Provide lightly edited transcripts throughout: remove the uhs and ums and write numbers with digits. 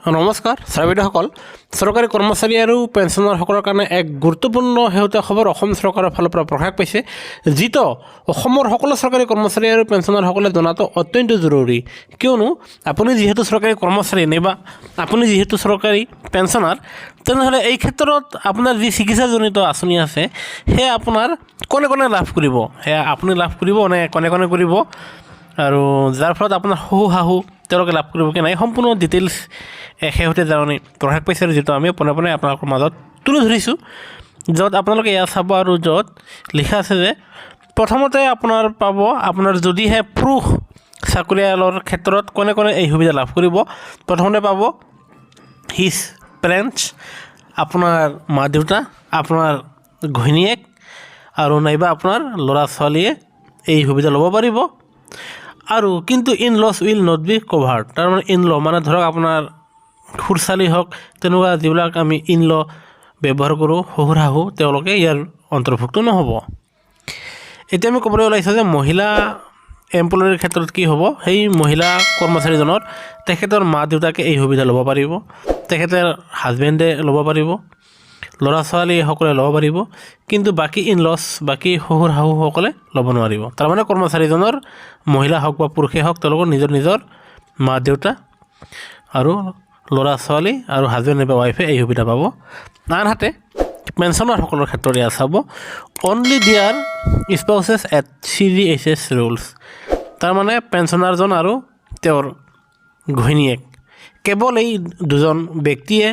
নমস্কাৰ ছাৰবিদেউসকল চৰকাৰী কৰ্মচাৰী আৰু পেঞ্চনাৰসকলৰ কাৰণে এক গুৰুত্বপূৰ্ণ শেহতীয়া খবৰ অসম চৰকাৰৰ ফালৰ পৰা প্ৰকাশ পাইছে যিটো অসমৰ সকলো চৰকাৰী কৰ্মচাৰী আৰু পেঞ্চনাৰসকলে জনাটো অত্যন্ত জৰুৰী কিয়নো আপুনি যিহেতু চৰকাৰী কৰ্মচাৰী নাইবা আপুনি যিহেতু চৰকাৰী পেঞ্চনাৰ তেনেহ'লে এই ক্ষেত্ৰত আপোনাৰ যি চিকিৎসাজনিত আঁচনি আছে সেয়া আপোনাৰ কোনে কোনে লাভ কৰিব সেয়া আপুনি লাভ কৰিব নে কোনে কোনে কৰিব আৰু যাৰ ফলত আপোনাৰ শাহু তেওঁলোকে লাভ কৰিব কি নাই সম্পূৰ্ণ ডিটেইলছ শেহতীয়া জাননী প্ৰকাশ পাইছে আৰু যিটো আমি পোনে পোনে আপোনালোকৰ মাজত তুলি ধৰিছোঁ য'ত আপোনালোকে এয়া চাব আৰু য'ত লিখা আছে যে প্ৰথমতে আপোনাৰ পাব আপোনাৰ যদিহে পুৰুষ চাকৰিয়ালৰ ক্ষেত্ৰত কোনে কোনে এই সুবিধা লাভ কৰিব প্ৰথমতে পাব হিজ পেৰেণ্টছ আপোনাৰ মা দেউতা আপোনাৰ ঘৈণীয়েক আৰু নাইবা আপোনাৰ ল'ৰা ছোৱালীয়ে এই সুবিধা ল'ব পাৰিব আৰু কিন্তু in loss will not be covered তাৰমানে ইন ল মানে ধৰক আপোনাৰ খুৰচালি হওক তেনেকুৱা যিবিলাক আমি ইন ল ব্যৱহাৰ কৰোঁ শহুৰ শাহু তেওঁলোকে ইয়াৰ অন্তৰ্ভুক্ত নহ'ব এতিয়া আমি ক'বলৈ ওলাইছোঁ যে মহিলা এমপ্লয়ীৰ ক্ষেত্ৰত কি হ'ব সেই মহিলা কৰ্মচাৰীজনৰ তেখেতৰ মা দেউতাকে এই সুবিধা ল'ব পাৰিব তেখেতৰ হাজবেণ্ডে ল'ব পাৰিব ল'ৰা ছোৱালীসকলে ল'ব পাৰিব কিন্তু বাকী ইন লছ বাকী শহুৰ শাহুসকলে ল'ব নোৱাৰিব তাৰমানে কৰ্মচাৰীজনৰ মহিলা হওক বা পুৰুষে হওক তেওঁলোকৰ নিজৰ নিজৰ মা দেউতা আৰু ল'ৰা ছোৱালী আৰু হাজবেণ্ড বা ৱাইফে এই সুবিধা পাব আনহাতে পেঞ্চনাৰসকলৰ ক্ষেত্ৰত এয়া চাব অনলি দিয়াৰ স্পাউচেছ এট CGHS ৰুলছ তাৰমানে পেঞ্চনাৰজন আৰু তেওঁৰ ঘৈণীয়েক কেৱল এই দুজন ব্যক্তিয়ে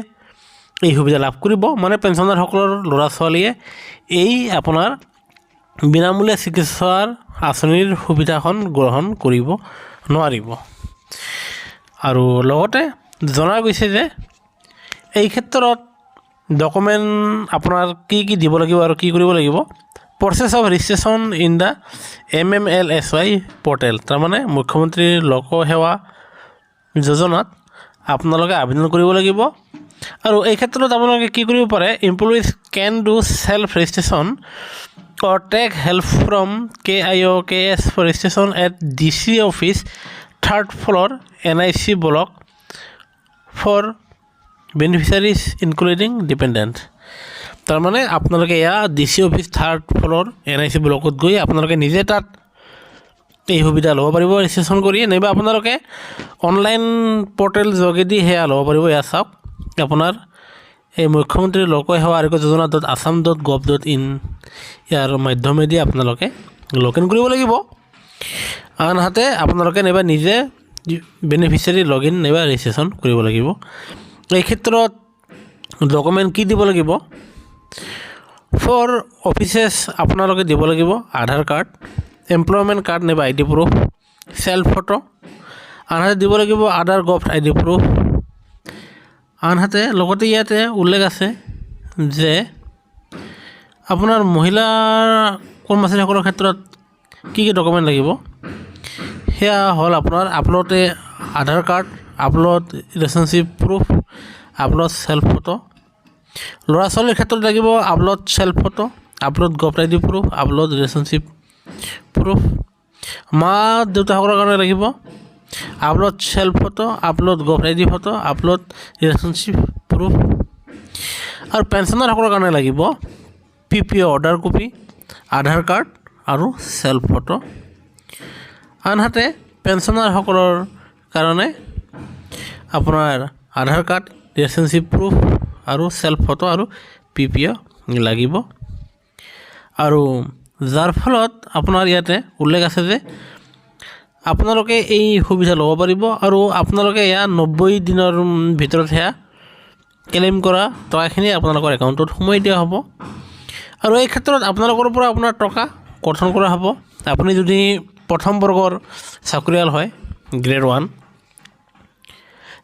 এই সুবিধা লাভ কৰিব মানে পেঞ্চনাৰসকলৰ ল'ৰা ছোৱালীয়ে এই আপোনাৰ বিনামূলীয়া চিকিৎসাৰ আঁচনিৰ সুবিধাখন গ্ৰহণ কৰিব নোৱাৰিব আৰু লগতে জনা গৈছে যে এই ক্ষেত্ৰত ডকুমেণ্ট আপোনাৰ কি কি দিব লাগিব আৰু কি কৰিব লাগিব process of registration in the MMLSY portal তাৰমানে মুখ্যমন্ত্ৰীৰ লোকসেৱা যোজনাত আপোনালোকে আবেদন কৰিব লাগিব আৰু এই ক্ষেত্ৰত আপোনালোকে কি কৰিব পাৰে employees can do self registration or take help from KIOKS for registration at DC office 3rd floor NIC block for beneficiaries including dependent তাৰমানে আপোনালোকে এয়া DC office 3rd floor NIC ব্লকত গৈ আপোনালোকে নিজে তাত এই সুবিধা ল'ব পাৰিব ৰেজিষ্ট্ৰেশ্যন কৰি নাইবা আপোনালোকে অনলাইন পৰ্টেল যোগেদি সেয়া ল'ব পাৰিব এয়া চাওক আপোনাৰ এই মুখ্যমন্ত্ৰী লোকসেৱা আৰোগ্য যোজনা .assam.gov.in ইয়াৰ মাধ্যমেদি আপোনালোকে লগ ইন কৰিব লাগিব আনহাতে আপোনালোকে নাইবা নিজে বেনিফিচিয়াৰী লগ ইন নাইবা ৰেজিষ্ট্ৰেশ্যন কৰিব লাগিব এই ক্ষেত্ৰত ডকুমেণ্ট কি দিব লাগিব ফৰ অফিচেছ আপোনালোকে দিব লাগিব আধাৰ কাৰ্ড এমপ্লয়মেণ্ট কাৰ্ড নাইবা ID প্ৰুফ চেল্ফ ফটো আনহাতে দিব লাগিব আধাৰ গভ ID প্ৰুফ আনহাতে লগতে ইয়াতে উল্লেখ আছে যে আপোনাৰ মহিলা কৰ্মচাৰীসকলৰ ক্ষেত্ৰত কি কি ডকুমেণ্ট লাগিব সেয়া হ'ল আপোনাৰ upload Aadhaar card upload relationship proof upload self photo ল'ৰা ছোৱালীৰ ক্ষেত্ৰত লাগিব upload self photo upload gov ID proof upload relationship proof মা দেউতাসকলৰ কাৰণে লাগিব upload self photo upload gov ID photo upload relationship proof আৰু পেঞ্চনাৰসকলৰ কাৰণে লাগিব PPO order copy Aadhaar card আৰু সেল্ফ ফটো আনহাতে পেঞ্চনাৰসকলৰ কাৰণে আপোনাৰ আধাৰ কাৰ্ড ৰিলেশ্যনশ্বিপ প্ৰুফ আৰু সেল্ফ ফটো আৰু PPO লাগিব আৰু যাৰ ফলত আপোনাৰ ইয়াতে উল্লেখ আছে যে আপোনালোকে এই সুবিধা ল'ব পাৰিব আৰু আপোনালোকে এয়া 90 দিনৰ ভিতৰত সেয়া ক্লেইম কৰা টকাখিনি আপোনালোকৰ একাউণ্টত সোমাই দিয়া হ'ব আৰু এই ক্ষেত্ৰত আপোনালোকৰ পৰা আপোনাৰ টকা কৰ্তন কৰা হ'ব আপুনি যদি প্ৰথম বৰ্গৰ চাকৰিয়াল হয় গ্ৰেড 1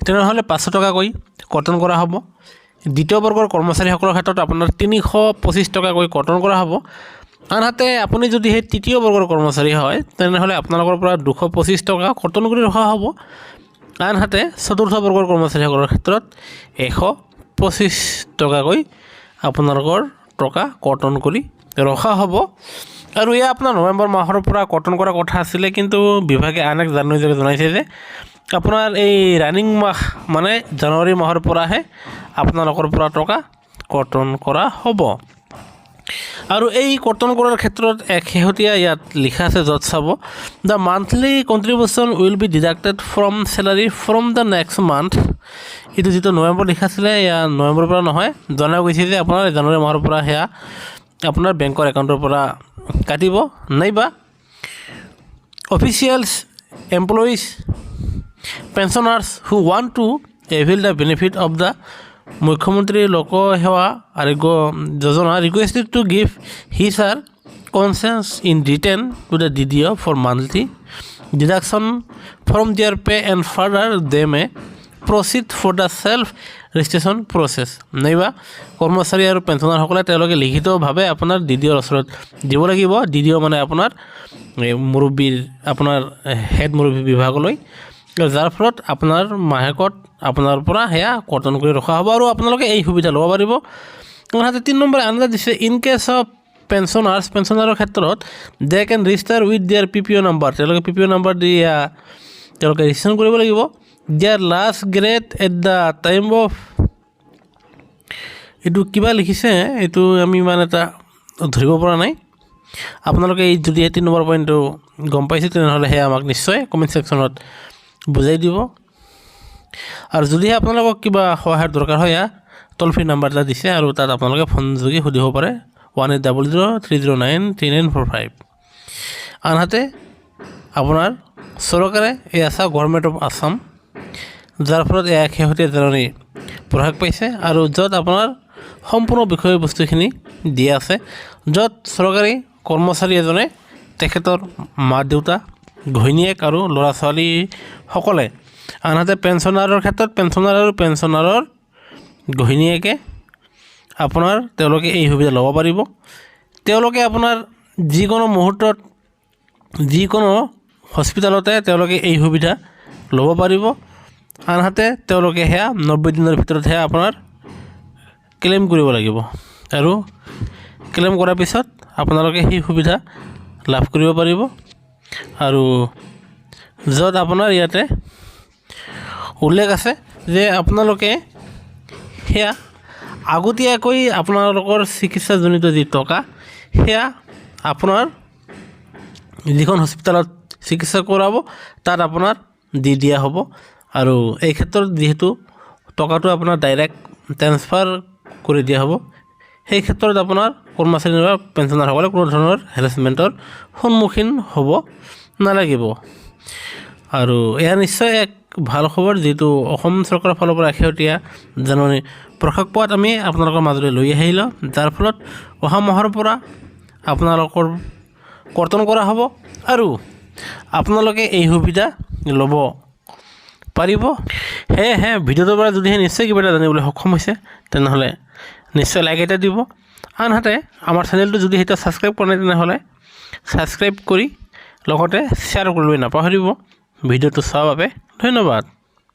তেনেহ'লে 500 টকাকৈ কৰ্তন কৰা হ'ব দ্বিতীয় বৰ্গৰ কৰ্মচাৰীসকলৰ ক্ষেত্ৰত আপোনাৰ 325 টকাকৈ কৰ্তন কৰা হ'ব আনহাতে আপুনি যদি সেই তৃতীয় বৰ্গৰ কৰ্মচাৰী হয় তেনেহ'লে আপোনালোকৰ পৰা 225 টকা কৰ্তন কৰি ৰখা হ'ব আনহাতে চতুৰ্থ বৰ্গৰ কৰ্মচাৰীসকলৰ ক্ষেত্ৰত 125 টকাকৈ আপোনালোকৰ টকা কৰ্তন কৰি ৰখা হ'ব আৰু এয়া আপোনাৰ নৱেম্বৰ মাহৰ পৰা কৰ্তন কৰা কথা আছিলে কিন্তু বিভাগে আন এক জাননী যোগে জনাইছে যে আপোনাৰ এই ৰানিং মাহ মানে জানুৱাৰী মাহৰ পৰাহে আপোনালোকৰ পৰা টকা কৰ্তন কৰা হ'ব। আৰু এই কৰ্তন কৰাৰ ক্ষেত্ৰত এক শেহতীয়া ইয়াত লিখা আছে, য'ত চাব the monthly contribution will be deducted from salary from the next month. এইটো যিটো নৱেম্বৰ লিখা আছিলে, এয়া নৱেম্বৰৰ পৰা নহয়, জনাই গৈছে যে আপোনাৰ জানুৱাৰী মাহৰ পৰা সেয়া আপোনাৰ বেংকৰ একাউণ্টৰ পৰা কাটিব, নাইবা officials employees pensioners who want to avail the benefit of the Mukhyamantri Lok Seva Arogya Yojana requested to give his or consent in written to the DDO for monthly deduction from their pay and further they may proceed for the self registration process. নাইবা কৰ্মচাৰী আৰু পেঞ্চনাৰসকলে তেওঁলোকে লিখিতভাৱে আপোনাৰ DDOৰ ওচৰত দিব লাগিব। DDO মানে আপোনাৰ মুৰব্বীৰ আপোনাৰ হেড মুৰব্বী বিভাগলৈ, যাৰ ফলত আপোনাৰ মাহেকত আপোনাৰ পৰা সেয়া কৰ্তন কৰি ৰখা হ'ব আৰু আপোনালোকে এই সুবিধা ল'ব পাৰিব। আনহাতে 3 নম্বৰ আনন্দা দিছে, ইন কেছ অফ পেঞ্চনাৰৰ ক্ষেত্ৰত দে কেন ৰেজিষ্টাৰ উইথ দিয়াৰ PPO নাম্বাৰ। তেওঁলোকে PPO নাম্বাৰ দি তেওঁলোকে ৰেজিষ্ট্ৰেশ্যন কৰিব লাগিব। দিয়াৰ last grade at the time of, এইটো কিবা লিখিছে, এইটো আমি ইমান এটা ধৰিব পৰা নাই। আপোনালোকে এই যদি 3 নম্বৰ পইণ্টটো গম পাইছে তেনেহ'লে সেয়া আমাক নিশ্চয় কমেণ্ট ছেকশ্যনত বুজাই দিব। আৰু যদিহে আপোনালোকক কিবা সহায়ৰ দৰকাৰ হয়, টল ফ্ৰী নাম্বাৰ এটা দিছে আৰু তাত আপোনালোকে ফোন যোগে সুধিব পাৰে 1800-309-3945। আনহাতে আপোনাৰ চৰকাৰে এই আছা গভৰ্ণমেণ্ট অফ আছাম, যাৰ ফলত এক শেহতীয়া জাননী প্ৰকাশ পাইছে আৰু য'ত আপোনাৰ সম্পূৰ্ণ বিষয়বস্তুখিনি দিয়া আছে, য'ত চৰকাৰী কৰ্মচাৰী এজনে তেখেতৰ মা দেউতা, ঘৈণীয়েক আৰু ল'ৰা ছোৱালীসকলে, আনহাতে পেঞ্চনাৰৰ ক্ষেত্ৰত পেঞ্চনাৰৰ ঘৈণীয়েকে আপোনাৰ তেওঁলোকে এই সুবিধা ল'ব পাৰিব। তেওঁলোকে আপোনাৰ যিকোনো মুহূৰ্তত যিকোনো হস্পিটেলতে তেওঁলোকে এই সুবিধা ল'ব পাৰিব। আনহাতে তেওঁলোকে সেয়া 90 দিনৰ ভিতৰতহে আপোনাৰ ক্লেইম কৰিব লাগিব আৰু ক্লেইম কৰাৰ পিছত আপোনালোকে সেই সুবিধা লাভ কৰিব পাৰিব। আৰু য'ত আপোনাৰ ইয়াতে উল্লেখ আছে যে আপোনালোকে সেয়া আগতীয়াকৈ আপোনালোকৰ চিকিৎসাজনিত যি টকা সেয়া আপোনাৰ যিখন হস্পিটেলত চিকিৎসা কৰাব তাত আপোনাৰ দি দিয়া হ'ব। আৰু এই ক্ষেত্ৰত যিহেতু টকাটো আপোনাৰ ডাইৰেক্ট ট্ৰেন্সফাৰ কৰি দিয়া হ'ব, সেই ক্ষেত্ৰত আপোনাৰ কৰ্মচাৰী বা পেঞ্চনাৰসকলে কোনো ধৰণৰ হেৰাছমেণ্টৰ সন্মুখীন হ'ব নালাগিব। আৰু এয়া নিশ্চয় এক ভাল খবৰ, যিটো অসম চৰকাৰৰ ফালৰ পৰা শেহতীয়া জাননী প্ৰকাশ পোৱাত আমি আপোনালোকৰ মাজলৈ লৈ আহিলোঁ, যাৰ ফলত অহা মাহৰ পৰা আপোনালোকৰ কৰ্তন কৰা হ'ব আৰু আপোনালোকে এই সুবিধা ল'ব পাৰিব। সেয়েহে ভিডিঅ'টোৰ পৰা যদিহে নিশ্চয় কিবা এটা জানিবলৈ সক্ষম হৈছে তেনেহ'লে নিশ্চয় লাইক এটা দিব। আনহাতে আমাৰ চেনেলটো যদি এতিয়া ছাবস্ক্ৰাইব কৰা নাই তেনেহ'লে ছাবস্ক্ৰাইব কৰি লগতে শ্বেয়াৰ কৰিবলৈ নাপাহৰিব। ভিডিঅ'টো চোৱাৰ বাবে ধন্যবাদ।